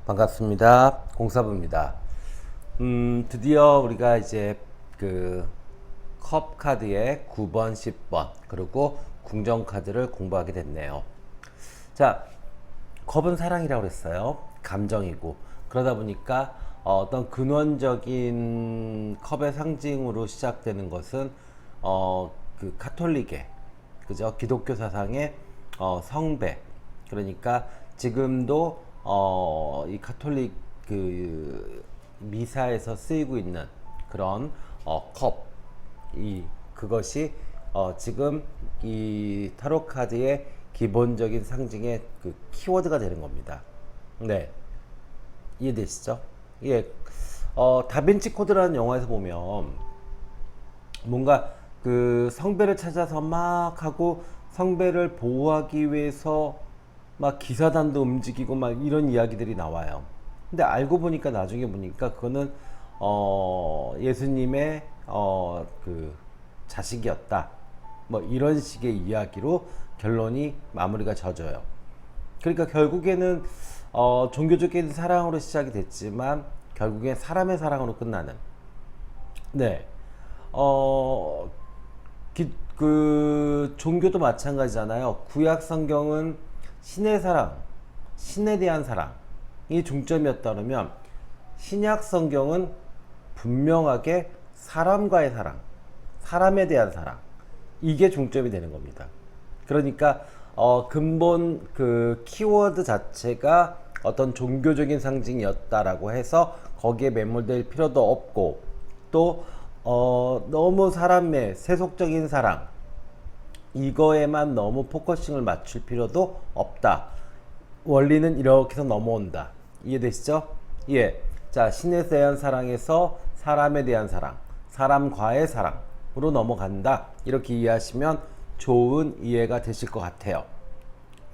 반갑습니다. 공사부입니다. 드디어 우리가 이제 컵 카드의 9번, 10번, 그리고 궁정 카드를 공부하게 됐네요. 자, 컵은 사랑이라고 그랬어요. 감정이고. 그러다 보니까 어떤 근원적인 컵의 상징으로 시작되는 것은 카톨릭의, 그죠? 기독교 사상의 성배. 그러니까 지금도 이 카톨릭 미사에서 쓰이고 있는 그런 컵, 그것이 지금 이 타로 카드의 기본적인 상징의 키워드가 되는 겁니다. 네, 이해되시죠? 예, 다빈치 코드라는 영화에서 보면 뭔가 성배를 찾아서 막 하고 성배를 보호하기 위해서 막 기사단도 움직이고 막 이런 이야기들이 나와요. 근데 알고 보니까 나중에 보니까 그거는 예수님의 자식이었다. 뭐 이런 식의 이야기로 결론이 마무리가 져져요. 그러니까 결국에는 종교적인 사랑으로 시작이 됐지만 결국엔 사람의 사랑으로 끝나는. 네. 종교도 마찬가지잖아요. 구약 성경은 신의 사랑, 신에 대한 사랑이 중점이었다면 신약 성경은 분명하게 사람과의 사랑, 사람에 대한 사랑, 이게 중점이 되는 겁니다. 그러니까 근본 키워드 자체가 어떤 종교적인 상징이었다라고 해서 거기에 매몰될 필요도 없고, 또 너무 사람의 세속적인 사랑, 이거에만 너무 포커싱을 맞출 필요도 없다. 원리는 이렇게 해서 넘어온다. 이해되시죠? 예. 자, 신에 대한 사랑에서 사람에 대한 사랑, 사람과의 사랑으로 넘어간다. 이렇게 이해하시면 좋은 이해가 되실 것 같아요.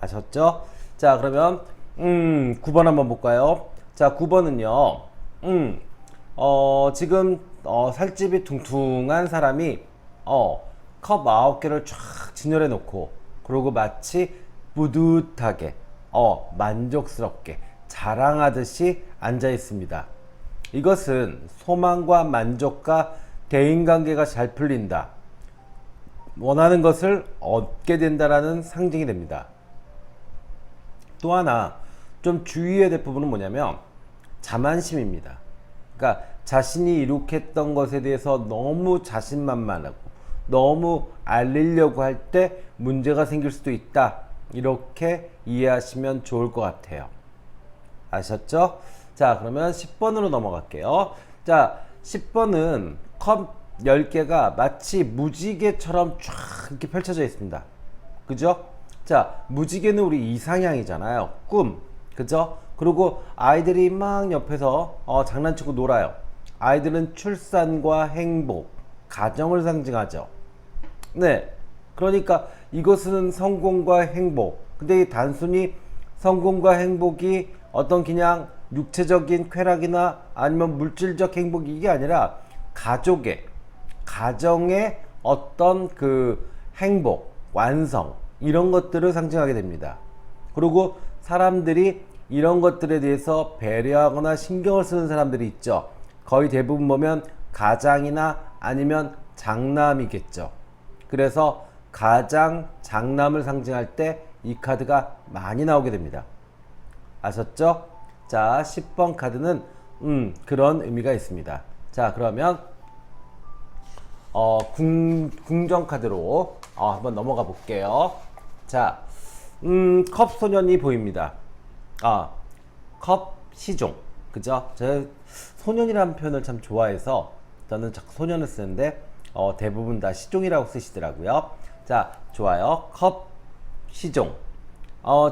아셨죠? 자, 그러면 9번 한번 볼까요? 자, 9번은요. 지금 살집이 퉁퉁한 사람이 컵 9개를 쫙 진열해 놓고, 그리고 마치 뿌듯하게 만족스럽게 자랑하듯이 앉아 있습니다. 이것은 소망과 만족과 대인관계가 잘 풀린다, 원하는 것을 얻게 된다라는 상징이 됩니다. 또 하나 좀 주의해야 될 부분은 뭐냐면 자만심입니다. 그러니까 자신이 이룩했던 것에 대해서 너무 자신만만하고 너무 알리려고 할 때 문제가 생길 수도 있다, 이렇게 이해하시면 좋을 것 같아요. 아셨죠? 자, 그러면 10번으로 넘어갈게요. 자, 10번은 컵 10개가 마치 무지개처럼 쫙 이렇게 펼쳐져 있습니다. 그죠? 자, 무지개는 우리 이상향이잖아요. 꿈. 그죠? 그리고 아이들이 막 옆에서 장난치고 놀아요. 아이들은 출산과 행복, 가정을 상징하죠. 네. 그러니까 이것은 성공과 행복. 근데 단순히 성공과 행복이 어떤 그냥 육체적인 쾌락이나 아니면 물질적 행복, 이게 아니라 가정의 어떤 행복, 완성, 이런 것들을 상징하게 됩니다. 그리고 사람들이 이런 것들에 대해서 배려하거나 신경을 쓰는 사람들이 있죠. 거의 대부분 보면 가장이나 아니면 장남이겠죠. 그래서 가장, 장남을 상징할 때 이 카드가 많이 나오게 됩니다. 아셨죠? 자, 10번 카드는 그런 의미가 있습니다. 자, 그러면 궁정 카드로 한번 넘어가 볼게요. 자, 컵 소년이 보입니다. 컵 시종. 그죠? 제가 소년이라는 표현을 참 좋아해서 저는 자꾸 소년을 쓰는데 대부분 다 시종이라고 쓰시더라고요. 자, 좋아요. 컵 시종.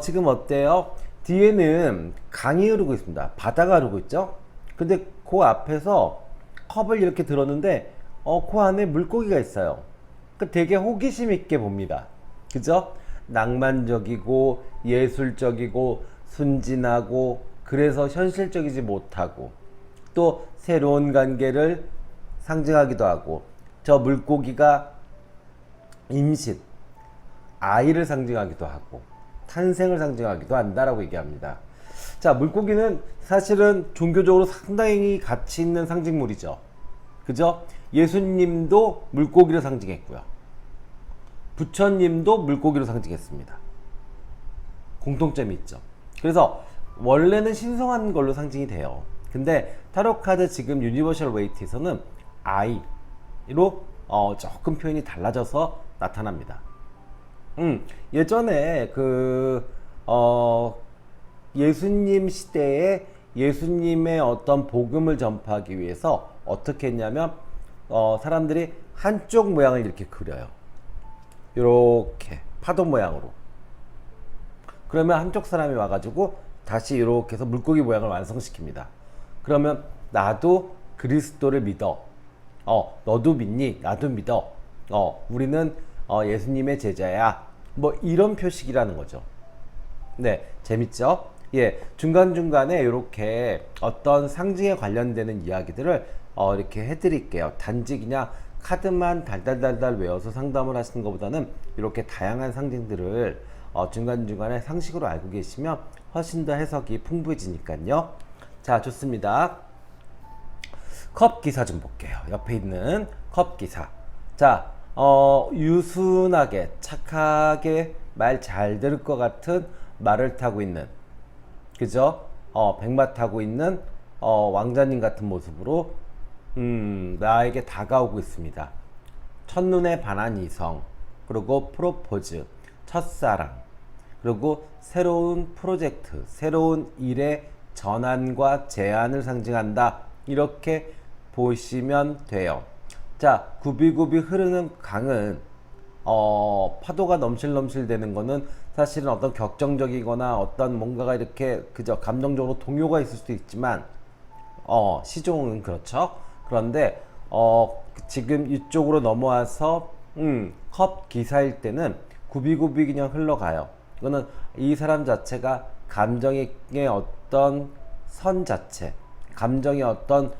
지금 어때요? 뒤에는 강이 흐르고 있습니다. 바다가 흐르고 있죠? 근데 그 앞에서 컵을 이렇게 들었는데 그 안에 물고기가 있어요. 되게 호기심 있게 봅니다. 그죠? 낭만적이고 예술적이고 순진하고, 그래서 현실적이지 못하고 또 새로운 관계를 상징하기도 하고, 저 물고기가 임신, 아이를 상징하기도 하고 탄생을 상징하기도 한다라고 얘기합니다. 자, 물고기는 사실은 종교적으로 상당히 가치 있는 상징물이죠. 그죠? 예수님도 물고기를 상징했고요. 부처님도 물고기로 상징했습니다. 공통점이 있죠. 그래서 원래는 신성한 걸로 상징이 돼요. 근데 타로 카드 지금 유니버셜 웨이트에서는 I로 조금 표현이 달라져서 나타납니다. 예전에 예수님 시대에 예수님의 어떤 복음을 전파하기 위해서 어떻게 했냐면 사람들이 한쪽 모양을 이렇게 그려요. 이렇게 파도 모양으로. 그러면 한쪽 사람이 와가지고 다시 이렇게 해서 물고기 모양을 완성시킵니다. 그러면 나도 그리스도를 믿어. 너도 믿니? 나도 믿어. 우리는 예수님의 제자야. 뭐 이런 표식이라는 거죠. 네, 재밌죠? 예, 중간중간에 이렇게 어떤 상징에 관련되는 이야기들을 이렇게 해드릴게요. 단지 그냥 카드만 달달달달 외워서 상담을 하시는 것보다는 이렇게 다양한 상징들을 중간중간에 상식으로 알고 계시면 훨씬 더 해석이 풍부해지니까요. 자, 좋습니다. 컵 기사 좀 볼게요. 옆에 있는 컵 기사. 자, 유순하게 착하게 말 잘 들을 것 같은 말을 타고 있는, 그죠? 백마 타고 있는 왕자님 같은 모습으로 나에게 다가오고 있습니다. 첫눈에 반한 이성, 그리고 프로포즈, 첫사랑, 그리고 새로운 프로젝트, 새로운 일의 전환과 제안을 상징한다. 이렇게 보시면 돼요. 자, 굽이굽이 흐르는 강은 파도가 넘실넘실 되는 거는 사실은 어떤 격정적이거나 어떤 뭔가가 이렇게 그저 감정적으로 동요가 있을 수도 있지만 시종은 그렇죠. 그런데 지금 이쪽으로 넘어와서 컵 기사일 때는 굽이굽이 그냥 흘러가요. 이거는 이 사람 자체가 감정의 어떤 선 자체, 감정의 어떤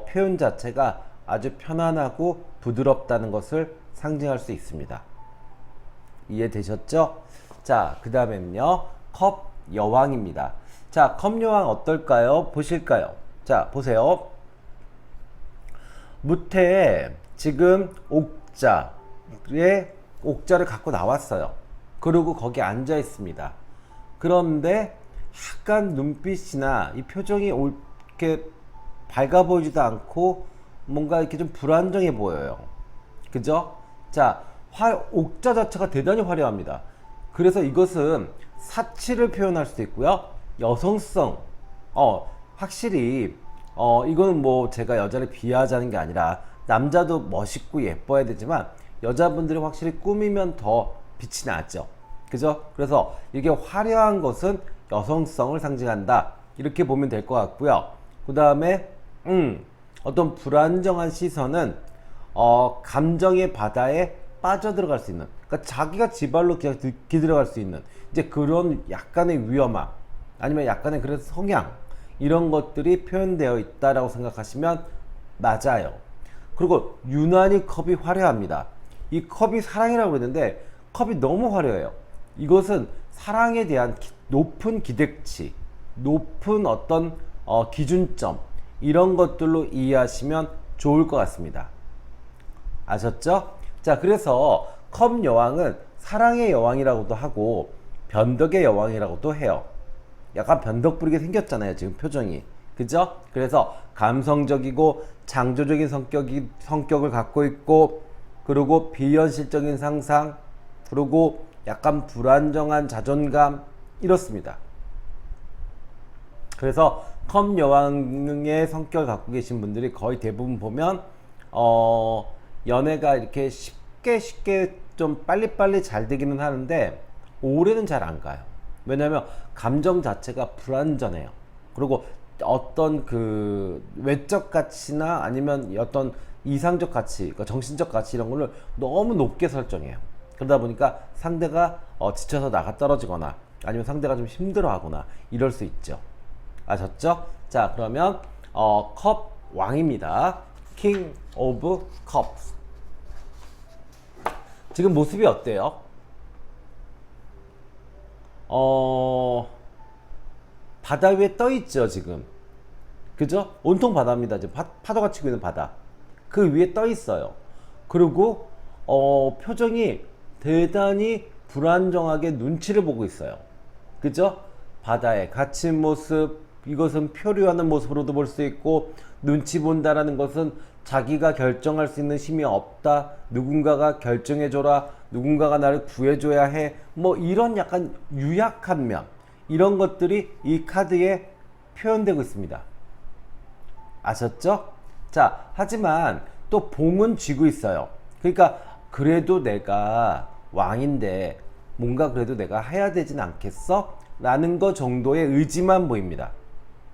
표현 자체가 아주 편안하고 부드럽다는 것을 상징할 수 있습니다. 이해되셨죠? 자, 그 다음에는요, 컵 여왕입니다. 자, 컵 여왕 어떨까요? 보실까요? 자, 보세요. 무태에 지금 옥자를 갖고 나왔어요. 그리고 거기 앉아 있습니다. 그런데 약간 눈빛이나 이 표정이 이렇게 밝아 보이지도 않고 뭔가 이렇게 좀 불안정해 보여요. 그죠? 자, 옥자 자체가 대단히 화려합니다. 그래서 이것은 사치를 표현할 수도 있고요. 여성성, 확실히 이거는 뭐 제가 여자를 비하하자는 게 아니라 남자도 멋있고 예뻐야 되지만 여자분들이 확실히 꾸미면 더 빛이 나죠. 그죠? 그래서 이게 화려한 것은 여성성을 상징한다. 이렇게 보면 될 것 같고요. 그 다음에 어떤 불안정한 시선은 감정의 바다에 빠져들어갈 수 있는, 그러니까 자기가 지발로 그냥 기들어갈 수 있는 이제 그런 약간의 위험함, 아니면 약간의 그런 성향, 이런 것들이 표현되어 있다라고 생각하시면 맞아요. 그리고 유난히 컵이 화려합니다. 이 컵이 사랑이라고 그러는데 컵이 너무 화려해요. 이것은 사랑에 대한 높은 기대치, 높은 어떤 기준점, 이런 것들로 이해하시면 좋을 것 같습니다. 아셨죠? 자, 그래서 컵 여왕은 사랑의 여왕이라고도 하고 변덕의 여왕이라고도 해요. 약간 변덕 부리게 생겼잖아요, 지금 표정이. 그죠? 그래서 감성적이고 창조적인 성격을 갖고 있고, 그리고 비현실적인 상상, 그리고 약간 불안정한 자존감, 이렇습니다. 그래서 컵 여왕의 성격을 갖고 계신 분들이 거의 대부분 보면 연애가 이렇게 쉽게 좀 빨리빨리 잘 되기는 하는데 오래는 잘 안 가요. 왜냐하면 감정 자체가 불완전해요. 그리고 어떤 그 외적 가치나 아니면 어떤 이상적 가치, 그러니까 정신적 가치 이런 거를 너무 높게 설정해요. 그러다 보니까 상대가 지쳐서 나가 떨어지거나 아니면 상대가 좀 힘들어하거나 이럴 수 있죠. 아셨죠? 자, 그러면 컵 왕입니다. King of Cups. 지금 모습이 어때요? 바다 위에 떠 있죠, 지금. 그죠? 온통 바다입니다. 지금 파도가 치고 있는 바다. 그 위에 떠 있어요. 그리고 표정이 대단히 불안정하게 눈치를 보고 있어요. 그죠? 바다에 갇힌 모습, 이것은 표류하는 모습으로도 볼 수 있고, 눈치 본다라는 것은 자기가 결정할 수 있는 힘이 없다, 누군가가 결정해줘라, 누군가가 나를 구해줘야 해, 뭐 이런 약간 유약한 면, 이런 것들이 이 카드에 표현되고 있습니다. 아셨죠? 자, 하지만 또 봉은 쥐고 있어요. 그러니까 그래도 내가 왕인데 뭔가 그래도 내가 해야 되진 않겠어? 라는 거 정도의 의지만 보입니다.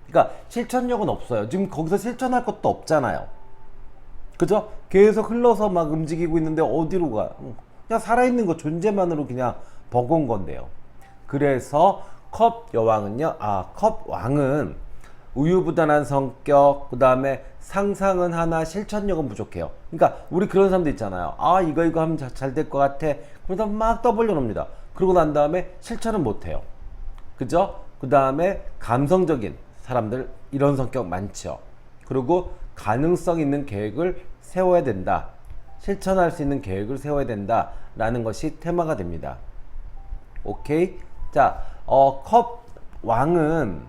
그러니까 실천력은 없어요. 지금 거기서 실천할 것도 없잖아요. 그죠? 계속 흘러서 막 움직이고 있는데 어디로 가? 그냥 살아있는 거 존재만으로 그냥 버거운 건데요. 그래서 컵 여왕은요, 컵 왕은 우유부단한 성격, 그 다음에 상상은 하나 실천력은 부족해요. 그러니까 우리 그런 사람들 있잖아요. 이거 하면 잘 될 것 같아. 그러다 막 떠벌려 놓습니다. 그러고 난 다음에 실천은 못해요. 그죠? 그 다음에 감성적인 사람들, 이런 성격 많죠. 그리고 가능성 있는 계획을 세워야 된다. 실천할 수 있는 계획을 세워야 된다. 라는 것이 테마가 됩니다. 오케이? 자, 컵 왕은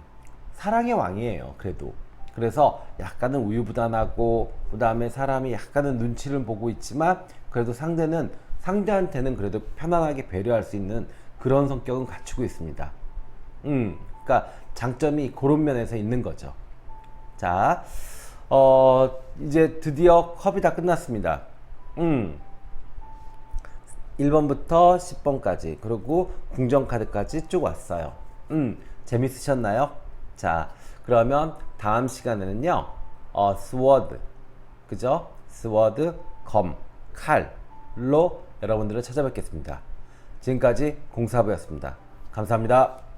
사랑의 왕이에요. 그래도. 그래서 약간은 우유부단하고, 그 다음에 사람이 약간은 눈치를 보고 있지만, 그래도 상대한테는 그래도 편안하게 배려할 수 있는 그런 성격은 갖추고 있습니다. 그러니까 장점이 그런 면에서 있는 거죠. 자, 이제 드디어 컵이 다 끝났습니다. 1번부터 10번까지, 그리고 궁정카드까지 쭉 왔어요. 재밌으셨나요? 자, 그러면 다음 시간에는요, 스워드, 그죠? 스워드, 검, 칼로 여러분들을 찾아뵙겠습니다. 지금까지 공사부였습니다. 감사합니다.